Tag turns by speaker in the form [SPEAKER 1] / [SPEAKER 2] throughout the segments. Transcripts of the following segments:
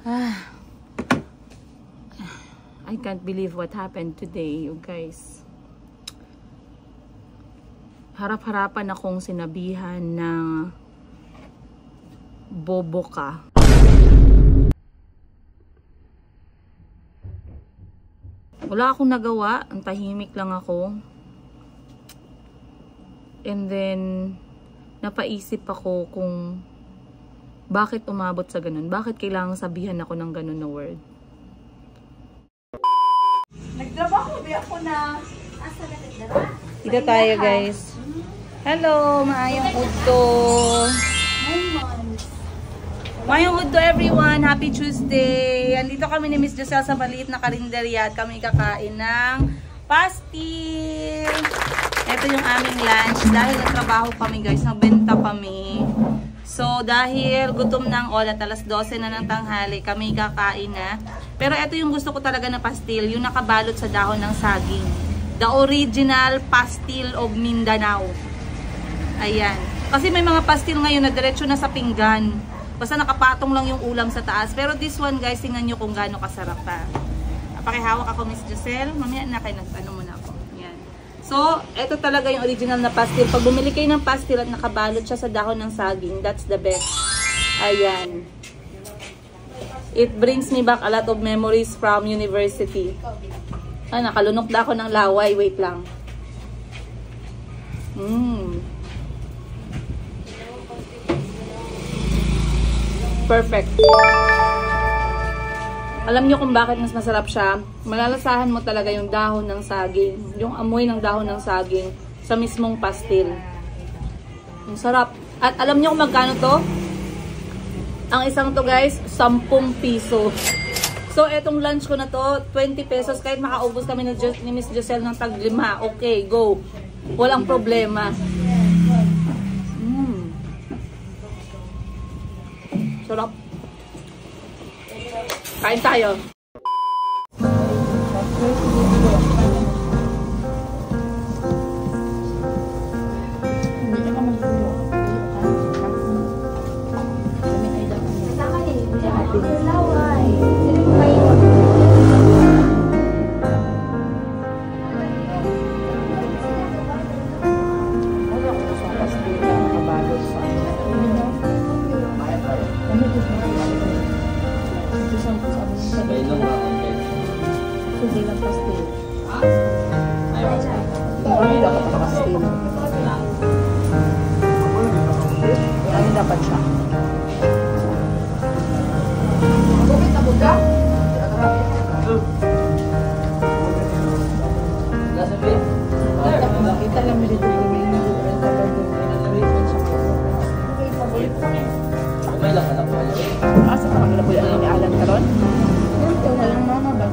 [SPEAKER 1] Ah, I can't believe what happened today, you guys. Harap-harapan akong sinabihan na bobo ka. Wala akong nagawa, ang tahimik lang ako. And then, napaisip ako kung bakit umabot sa ganun. Bakit kailangan sabihan ako ng ganun na word.
[SPEAKER 2] Nagtrabaho ba ako na asa na nagdara?
[SPEAKER 1] Dito tayo guys. Hello, maayong udto. Maayong udto everyone. Happy Tuesday. Andito kami ni Miss Joselle sa maliit na karinderya at kami kakain ng pastil. Ito yung aming lunch. Dahil nagtrabaho kami guys, nagbenta kami. So, dahil gutom ng oras, alas 12 na ng tanghali, kami kakain na. Pero ito yung gusto ko talaga na pastil, yung nakabalot sa dahon ng saging. The original pastil of Mindanao. Ayan. Kasi may mga pastil ngayon na diretso na sa pinggan. Basta nakapatong lang yung ulam sa taas. Pero this one guys, tingnan nyo kung gaano kasarap pa. Pakihawak ako, Miss Joselle. Mamaya na kayo nagtanong muna ako. Ayan. So, ito talaga yung original na pastil. Pag bumili kayo ng pastil at nakabalot siya sa dahon ng saging, that's the best. Ayan. It brings me back a lot of memories from university. Ah, nakalunok na ako ng laway. Wait lang. Perfect. Alam nyo kung bakit mas masarap siya? Malalasahan mo talaga yung dahon ng saging. Yung amoy ng dahon ng saging sa mismong pastil. Ang sarap. At alam nyo kung magkano to? Ang isang to guys, 10 piso. So, etong lunch ko na to, 20 pesos. Kahit makaubos kami ni Miss Joselle ng tag 5. Okay, go. Walang problema. Sarap. Kain tayo. Hindi lang pastil. Hindi dapat pastil. Ano dapat siya? Kita lang dito may lang anak mo. Asa pa kanila po yung Alan karon? Ito na lang mama ba?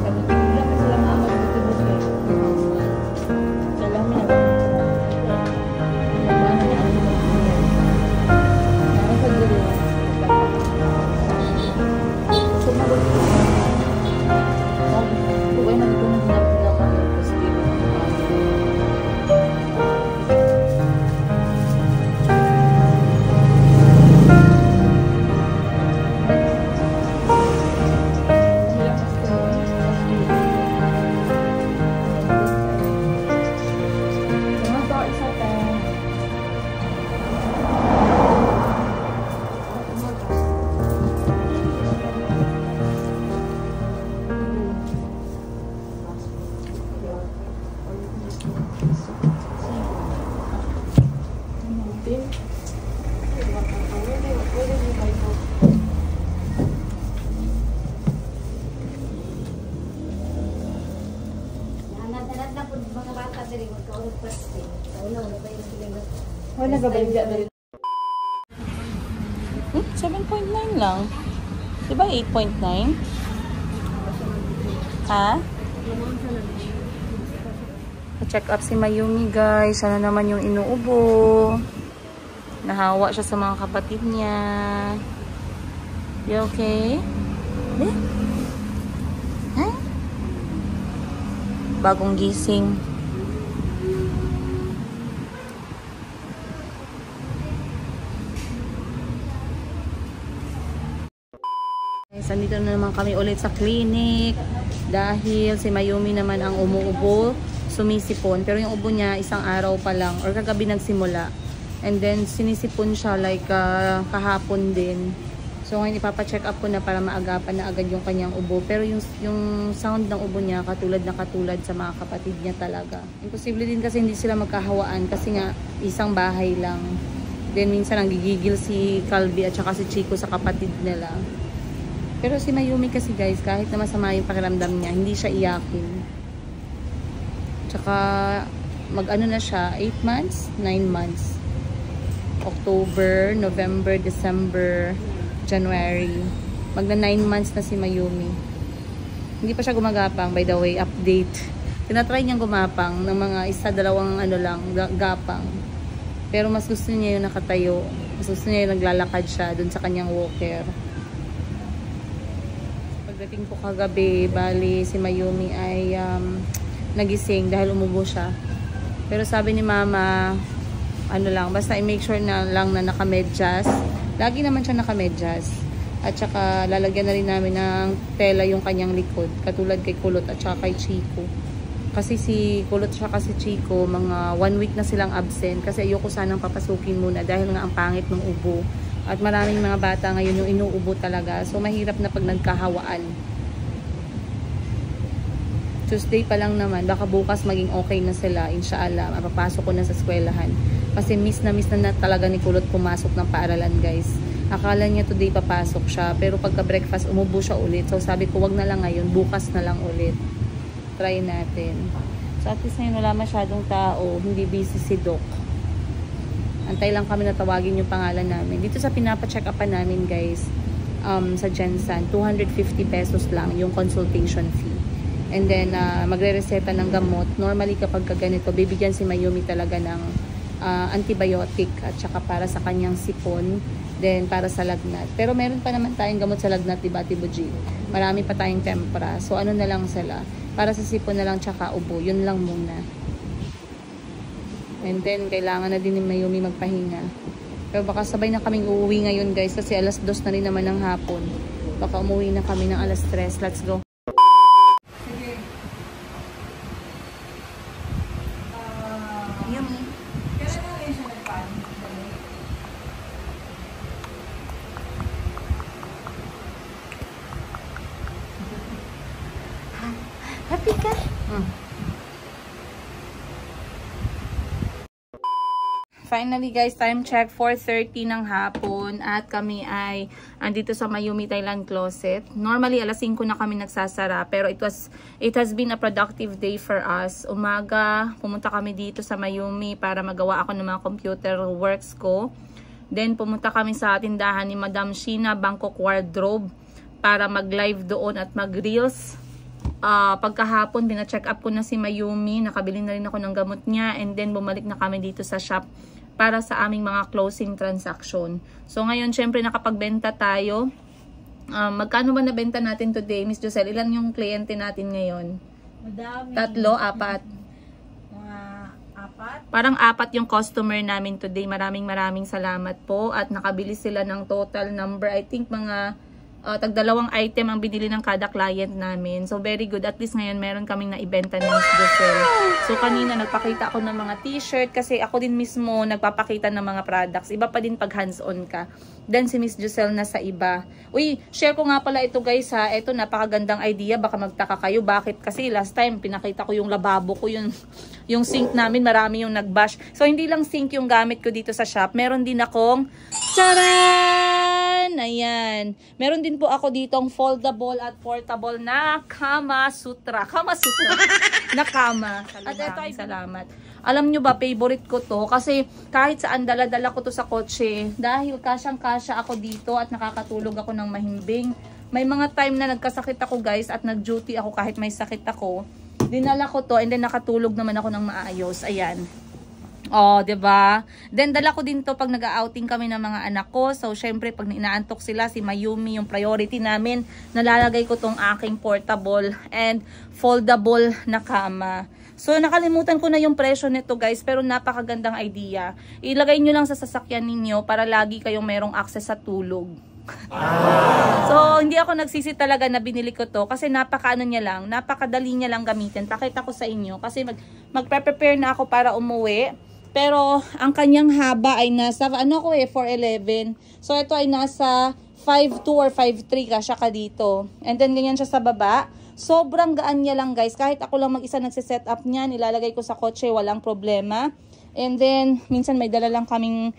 [SPEAKER 1] Wala ba ba 7.9 lang. Diba 8.9? Ha? Pa-check up si Mayumi guys. Sana naman yung inuubo. Nahawa siya sa mga kapatid niya. You okay? Huh? Bagong gising. Guys, andito na naman kami ulit sa clinic dahil si Mayumi naman ang umuubo, sumisipon. Pero yung ubo niya isang araw pa lang or kagabi nagsimula. And then sinisipon siya like kahapon din. So ngayon ipapacheck up ko na para maagapan na agad yung kanyang ubo. Pero yung sound ng ubo niya katulad sa mga kapatid niya talaga. Imposible din kasi hindi sila magkahawaan kasi nga isang bahay lang. Then minsan nanggigigil si Calvi at saka si Chico sa kapatid nila. Pero si Mayumi kasi guys, kahit na masama yung pakiramdam niya, hindi siya iyakin. Tsaka mag-ano na siya, 8 months, 9 months. October, November, December, January. Magna 9 months na si Mayumi. Hindi pa siya gumagapang, by the way, update. Tinatry niyang gumapang ng mga 1-2 ano lang, gapang. Pero mas gusto niya yung nakatayo. Mas gusto niya yung naglalakad siya dun sa kanyang walker. Pagdating ko kagabi, bali si Mayumi ay nagising dahil umubo siya. Pero sabi ni Mama, ano lang, basta i-make sure na lang na nakamedyas. Lagi naman siya nakamedyas. At saka lalagyan na rin namin ng tela yung kanyang likod. Katulad kay Kulot at saka kay Chico. Kasi si Kulot at saka si Chico, mga 1 week na silang absent. Kasi ayoko sanang papasukin muna dahil nga ang pangit ng ubo. At maraming mga bata ngayon yung inuubo talaga. So mahirap na pag nagkahawaan. Tuesday pa lang naman. Baka bukas maging okay na sila. Inshallah, mapapasok ko na sa eskwelahan. Kasi miss na talaga ni Kulot pumasok ng paaralan guys. Akala niya today papasok siya. Pero pagka breakfast umubo siya ulit. So sabi ko wag na lang ngayon. Bukas na lang ulit. Try natin. So at least ngayon wala masyadong tao. Hindi busy si Doc. Antay lang kami na tawagin yung pangalan namin. Dito sa pinapacheck upan namin guys. Sa Jensen. 250 pesos lang yung consultation fee. And then magre-reseta ng gamot. Normally kapag ganito bibigyan si Mayumi talaga ng antibiotic at saka para sa kanyang sipon, then para sa lagnat. Pero meron pa naman tayong gamot sa lagnat, diba Tibuji? Marami pa tayong tempra. So ano na lang sila, para sa sipon na lang tsaka ubo, yun lang muna. And then kailangan na din ni Mayumi magpahinga. Pero baka sabay na kaming uuwi ngayon guys kasi alas 2 na rin naman ng hapon. Baka umuwi na kami ng alas 3. Let's go.
[SPEAKER 2] Happy ka?
[SPEAKER 1] Finally guys, time check 4:30 ng hapon at kami ay andito sa Mayumi Thailand Closet. Normally alas 5 na kami nagsasara pero it has been a productive day for us. Umaga pumunta kami dito sa Mayumi para magawa ako ng mga computer works ko. Then pumunta kami sa tindahan ni Madam Sheena Bangkok Wardrobe para mag-live doon at mag-reels. Pagkahapon, pina-check up ko na si Mayumi. Nakabili na rin ako ng gamot niya. And then, bumalik na kami dito sa shop para sa aming mga closing transaction. So, ngayon, syempre, nakapagbenta tayo. Magkano ba nabenta natin today, Miss Joselle? Ilan yung kliyente natin ngayon?
[SPEAKER 2] Madami.
[SPEAKER 1] 3, 4?
[SPEAKER 2] Mga 4?
[SPEAKER 1] Parang 4 yung customer namin today. Maraming salamat po. At nakabili sila ng total number. I think mga tag-2 item ang binili ng kada client namin. So, very good. At least ngayon, meron kaming naibenta ni Miss Joselle. So, kanina, nagpakita ako ng mga t-shirt kasi ako din mismo nagpapakita ng mga products. Iba pa din pag hands-on ka. Then, si Miss Joselle na sa iba. Uy, share ko nga pala ito guys ha. Ito, napakagandang idea. Baka magtaka kayo. Bakit? Kasi last time, pinakita ko yung lababo ko, yung sink namin. Marami yung nag-bash. So, hindi lang sink yung gamit ko dito sa shop. Meron din akong charan! Ayan. Meron din po ako ditong foldable at portable na Kama Sutra. Kama Sutra. Na kama. At ito ay salamat. Alam nyo ba, favorite ko to. Kasi kahit saan dala-dala ko to sa kotse. Dahil kasyang-kasya ako dito at nakakatulog ako ng mahimbing. May mga time na nagkasakit ako guys at nag-duty ako kahit may sakit ako. Dinala ko to and then nakatulog naman ako ng maayos. Ayan. Oh, 'di ba? Then dala ko din 'to pag nag-outing kami ng mga anak ko. So syempre pag inaantok sila, si Mayumi yung priority namin. Nalalagay ko tong aking portable and foldable na kama. So nakalimutan ko na yung presyo nito guys, pero napakagandang idea. Ilagay niyo lang sa sasakyan ninyo para lagi kayong merong access sa tulog. So hindi hindi ako nagsisi talaga na binili ko to kasi napakaano niya lang, napakadali niya lang gamitin. Pakita ko sa inyo kasi magpe-prepare na ako para umuwi. Pero ang kanyang haba ay nasa 4'11". So ito ay nasa 5'2 or 5'3 kasya ka dito. And then ganyan siya sa baba. Sobrang gaan niya lang guys. Kahit ako lang mag-isa nagsiset up niyan, ilalagay ko sa kotse, walang problema. And then minsan may dala lang kaming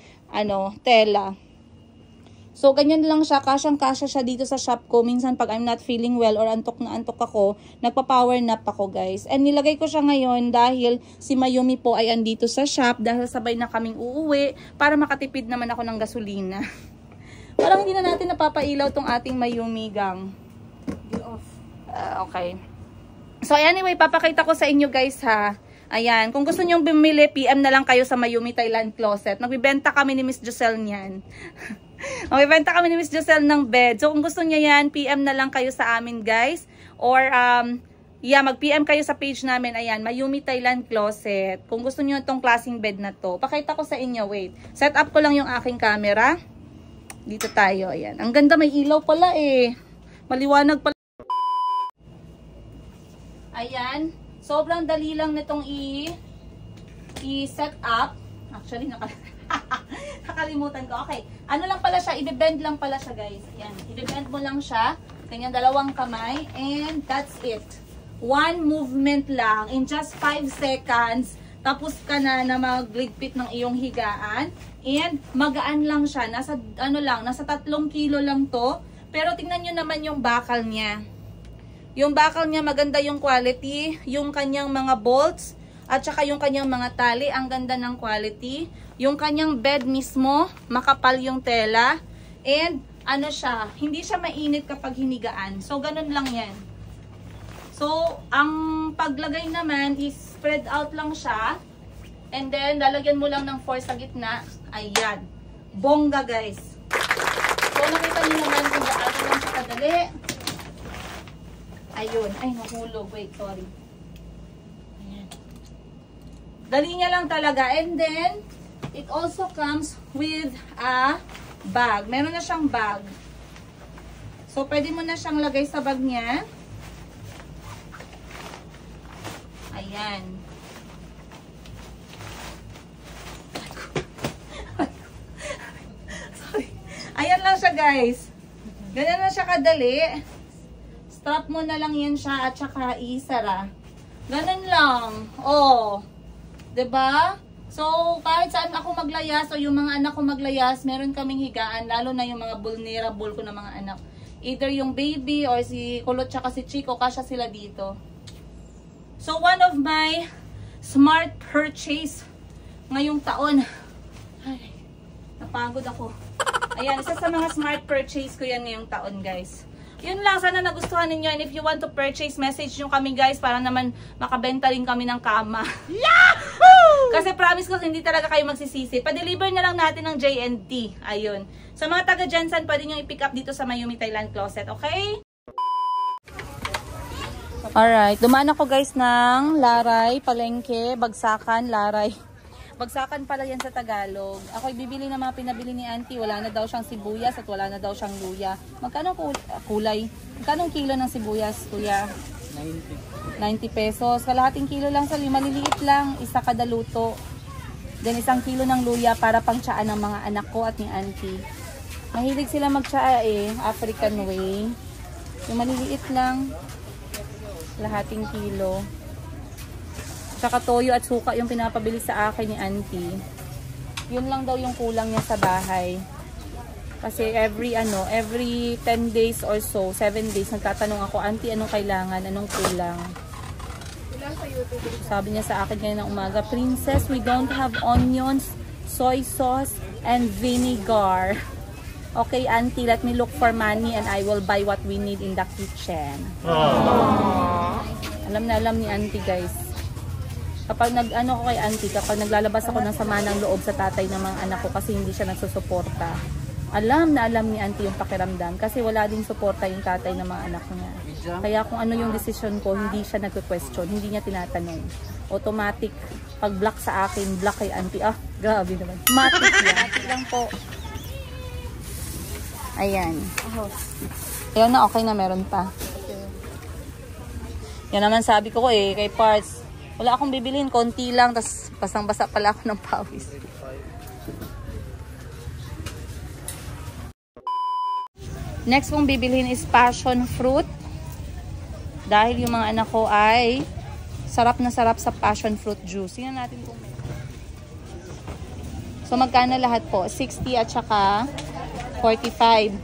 [SPEAKER 1] tela. So, ganyan lang siya. Kasyang-kasya siya dito sa shop ko. Minsan, pag I'm not feeling well or antok na antok ako, nagpa-power nap ako, guys. And nilagay ko siya ngayon dahil si Mayumi po ay andito sa shop dahil sabay na kaming uuwi para makatipid naman ako ng gasolina. Parang hindi na natin napapailaw tong ating Mayumi, gang. Okay. So, anyway, papakita ko sa inyo, guys, ha. Ayan, kung gusto nyong bumili, PM na lang kayo sa Mayumi Thailand Closet. Nagbibenta kami ni Miss Joselle niyan. Magbibenta kami ni Miss Joselle ng bed. So, kung gusto niya yan, PM na lang kayo sa amin, guys. Or, mag-PM kayo sa page namin. Ayan, Mayumi Thailand Closet. Kung gusto niyo itong klaseng bed na to. Pakita ko sa inyo, wait. Set up ko lang yung aking camera. Dito tayo, ayan. Ang ganda, may ilaw pala eh. Maliwanag pala. Ayan. Sobrang dali lang nitong i-set up. Actually, nakalimutan ko. Okay. Ano lang pala siya? I-bend lang pala siya, guys. Yan. I-bend mo lang siya. Ganyan, dalawang kamay. And that's it. One movement lang. In just 5 seconds, tapos ka na magligpit ng iyong higaan. And magaan lang siya. Nasa 3 kilo lang to. Pero tingnan nyo naman yung bakal niya. Yung bakal niya, maganda yung quality. Yung kanyang mga bolts. At saka yung kanyang mga tali, ang ganda ng quality. Yung kanyang bed mismo, makapal yung tela. And siya, hindi siya mainit kapag hinigaan. So, ganun lang yan. So, ang paglagay naman is spread out lang siya. And then, lalagyan mo lang ng force sa gitna. Ayan. Bongga, guys. So, nakita niyo naman kung gaano lang siya kadali. Ayun. Ay, nahulog. Wait, sorry. Dali niya lang talaga. And then, it also comes with a bag. Meron na siyang bag. So, pwede mo na siyang lagay sa bag niya. Ayan. Sorry. Ayan lang siya, guys. Ganyan na siya kadali. Strap mo na lang yan siya at saka isara. Ganun lang. Oh. 'Di ba? So, kahit saan ako maglayas o yung mga anak ko maglayas, meron kaming higaan, lalo na yung mga vulnerable ko na mga anak. Either yung baby or si Kulot tsaka si Chico, kasya sila dito. So, one of my smart purchase ngayong taon. Ay, napagod ako. Ayan, isa sa mga smart purchase ko yan ngayong taon, guys. Yun lang, sana nagustuhan ninyo. And if you want to purchase, message nyo kami, guys, para naman makabenta rin kami ng kama. Yahoo! Kasi promise ko, hindi talaga kayo magsisisi. Pa-deliver na lang natin ng JNT. Ayun. Sa mga taga-Jensen, pwede nyo i-pick up dito sa Mayumi Thailand Closet, okay? Alright. Dumaan ako, guys, ng Laray, Palengke, Bagsakan, Laray. Bagsakan pala yan sa Tagalog. Ako'y bibili ng mga pinabili ni auntie. Wala na daw siyang sibuyas at wala na daw siyang luya. Magkano kulay? Magkano kilo ng sibuyas, kuya? 90 pesos. Kalahating kilo lang sa maliliit lang. Isa kada luto. Then 1 kilo ng luya para pang tsaa ng mga anak ko at ni auntie. Mahilig sila magtsaa eh. African way. Yung maliliit lang. Kalahating kilo. Tsaka toyo at suka yung pinapabili sa akin ni auntie. Yun lang daw yung kulang niya sa bahay. Kasi every 10 days or so, 7 days, nagtatanong ako, auntie, anong kailangan, anong kulang? Sabi niya sa akin ngayon ng umaga, Princess, we don't have onions, soy sauce, and vinegar. Okay, auntie, let me look for money and I will buy what we need in the kitchen. Alam na alam ni auntie, guys. Kapag ko kay auntie, kapag naglalabas ako ng sama ng loob sa tatay ng mga anak ko kasi hindi siya nagsusuporta. Alam na alam ni auntie yung pakiramdam kasi wala ding suporta yung tatay ng mga anak niya. Kaya kung ano yung decision ko, hindi siya nagko-question, hindi niya tinatanong. Automatic, pag black sa akin, black kay auntie. Ah, grabe naman. Matik yan. Matik lang po. Ayan. Ayun na, okay na, meron pa. Yan naman sabi ko kay parts. Wala akong bibilhin, konti lang, tas basang-basa pala ako ng pawis. Next kong bibilhin is passion fruit. Dahil yung mga anak ko ay sarap na sarap sa passion fruit juice. Tingnan natin kung may. So magkano lahat po? 60 at saka 45.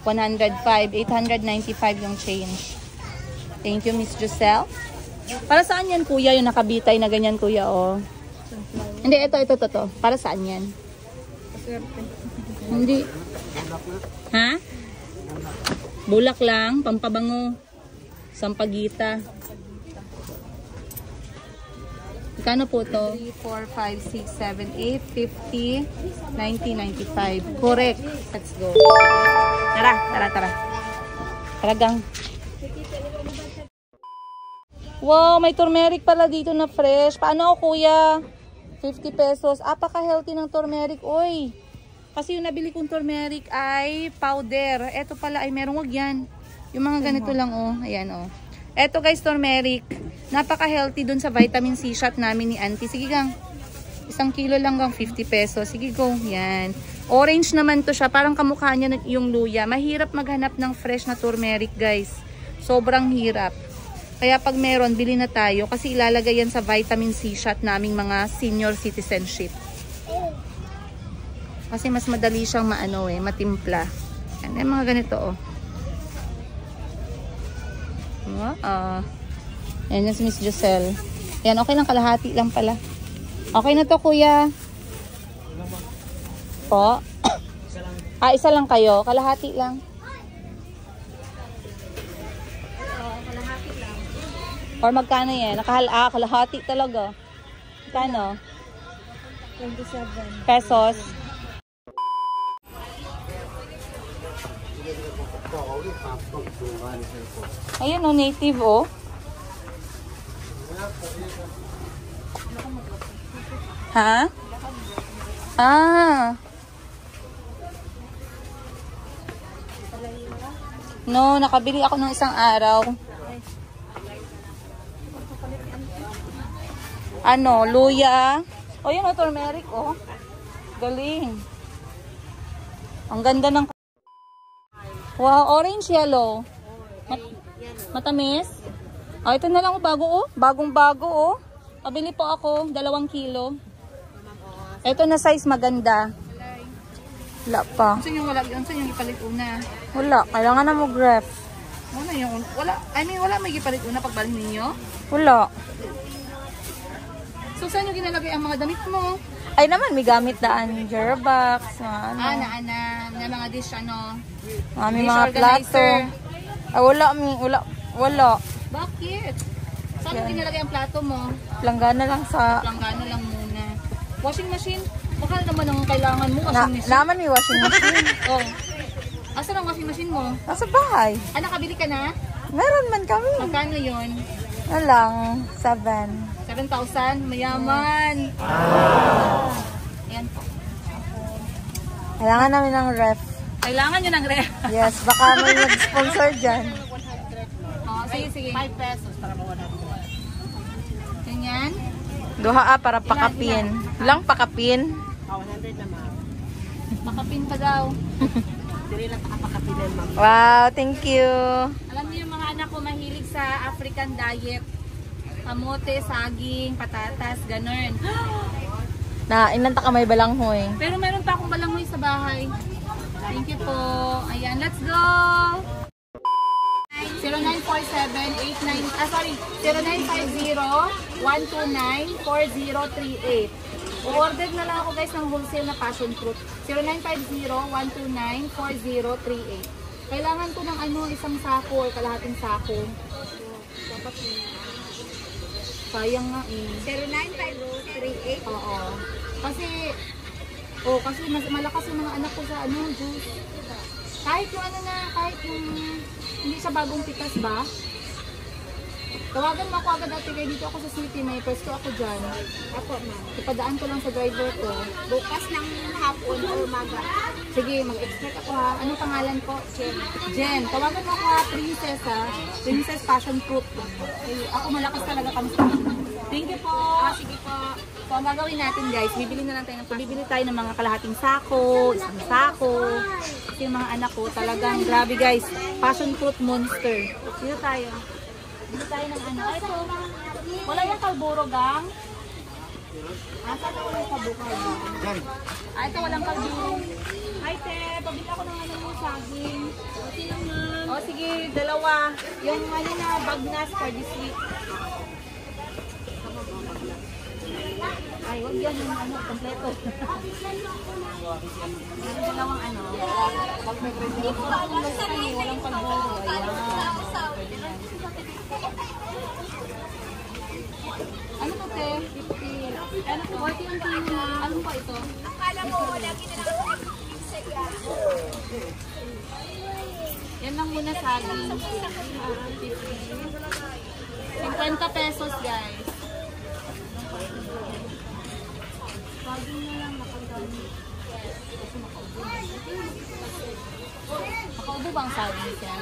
[SPEAKER 1] 105. 895 yung change. Thank you, Miss Giselle. Para saan yan, kuya? Yung nakabitay na ganyan, kuya, oh. Hindi, ito. Para saan yan? Hindi. Ha? Bulak lang, pampabango. Sampagita. Kano po to? 3, 4, 5, 6, 7, 8, 50, 90, 95. Correct. Let's go. Tara. Talagang. Wow, may turmeric pala dito na fresh. Paano, kuya? 50 pesos. Apaka-healthy ng turmeric. Oy. Kasi yung nabili kong turmeric ay powder. Ito pala ay merong wag yan. Yung mga ganito lang, oh. Ayan, oh. Ito guys, turmeric. Napaka-healthy dun sa vitamin C shot namin ni auntie. Sige gang. 1 kilo lang gang 50 pesos. Sige go. Yan. Orange naman to siya. Parang kamukha niya yung luya. Mahirap maghanap ng fresh na turmeric guys. Sobrang hirap. Kaya pag meron, bili na tayo. Kasi ilalagay yan sa vitamin C shot naming mga senior citizenship. Kasi mas madali siyang matimpla. Yan, yung mga ganito, oh. Yan yung si Miss Giselle. Yan, okay lang, kalahati lang pala. Okay na to, kuya. Po? Isa lang kayo. Kalahati lang.
[SPEAKER 2] Kalahati lang.
[SPEAKER 1] Or magkano yan? Kalahati talaga. Magkano?
[SPEAKER 2] 27
[SPEAKER 1] pesos. Ayun, oh, native, oh. Ha? No, nakabili ako ng isang araw. Luya. Oh, yun, oh, turmeric, oh. Galing. Ang ganda ng... Wow, orange yellow. Matamis. Oh, ito na lang, oh, bago, oh. Bagong-bago, oh. Pabili po ako, 2 kilo. Ito na size maganda. Wala pa.
[SPEAKER 2] Saan yung wala? Saan yung ipalit una?
[SPEAKER 1] Wala, kailangan na mo graph.
[SPEAKER 2] Ano yung wala? Wala may ipalit una pagbalik ninyo?
[SPEAKER 1] Wala.
[SPEAKER 2] So saan yung ginalagay ang mga damit mo?
[SPEAKER 1] Ay naman, may gamit daan. Jerbox,
[SPEAKER 2] na mga dish,
[SPEAKER 1] may
[SPEAKER 2] dish
[SPEAKER 1] mga plato.
[SPEAKER 2] organizer.
[SPEAKER 1] Ay, wala.
[SPEAKER 2] Bakit? Saan mo ginalagay ang plato mo?
[SPEAKER 1] Langgana lang sa...
[SPEAKER 2] Langgana lang muna. Washing machine? Baka naman ang kailangan mo, washing machine.
[SPEAKER 1] Naman may washing machine.
[SPEAKER 2] Oh. Asan ang washing machine mo?
[SPEAKER 1] Nasa bahay.
[SPEAKER 2] Nakabili ka na?
[SPEAKER 1] Meron man kami.
[SPEAKER 2] Magkano yun?
[SPEAKER 1] Lang, 7.
[SPEAKER 2] 7,000? Mayaman. Ayan po.
[SPEAKER 1] Kailangan namin ng ref.
[SPEAKER 2] Kailangan nyo ng ref.
[SPEAKER 1] Yes, baka may mag-sponsor dyan.
[SPEAKER 2] Sige. 5 pesos para mawala. Ganyan.
[SPEAKER 1] Duha para pakapin. Lang pakapin.
[SPEAKER 2] 100 naman. Pakapin pa daw. Dili lang pakapin ma'am.
[SPEAKER 1] Wow, thank you.
[SPEAKER 2] Alam niyo yung mga anak ko mahilig sa African diet. Kamote, saging, patatas, ganun.
[SPEAKER 1] Inanta ka may balanghoy.
[SPEAKER 2] Pero meron pa akong balanghoy sa bahay. Thank you po. Ayan, let's go! 0950-129-4038. O-order na lang ako guys ng wholesale na passion fruit. 0950-129-4038. Kailangan ko ng isang sako or kalahating sako. Dapat sayang nga eh.
[SPEAKER 3] 095038.
[SPEAKER 2] Oo. Kasi mas malakas yung mga anak ko sa juice. Kahit yung kahit yung hindi siya bagong pitas ba? Tawagan mo ako agad ate kaya dito ako sa city. May pwesto ako dyan.
[SPEAKER 3] Apo, ma'am.
[SPEAKER 2] Ipadaan ko lang sa driver ko.
[SPEAKER 3] Bukas ng hapon o umaga.
[SPEAKER 2] Sige, mag-expect ako ha. Anong pangalan ko? Jen. Tawagan mo ako ha, Princess ha. Princess Passion Fruit. Ako malakas talaga kami. Thank you po.
[SPEAKER 3] Sige po.
[SPEAKER 2] So, ang gagawin natin guys, bibili na lang tayo bibili tayo ng mga kalahating sako, isang sako. Kasi yung mga anak ko talagang grabe guys. Passion Fruit Monster. Dito tayo. Dito tayo ng ano. Ay, ito. Wala yung kalburo gang. Asa na wala yung kalburo gang? Ito walang kalburo. Hi te, pabili ako ng ano mo saging. Okay lang ma'am. O sige, dalawa. Yung ano na bag nas for this week. Ay, huwag yan yung ano, kompleto. Yung dalawang ano. Pag may presyo. Walang palboro. Ayan. Ano to, te? 50. Ano to? 40 ang kilo na. Ano pa ito?
[SPEAKER 3] Akala mo, lagi na lang ako nag-isa.
[SPEAKER 2] Yan lang muna saging. 50 pesos, guys. Saging na lang nakagani. Kasi makaubo. Makaubo ba ang saging siya?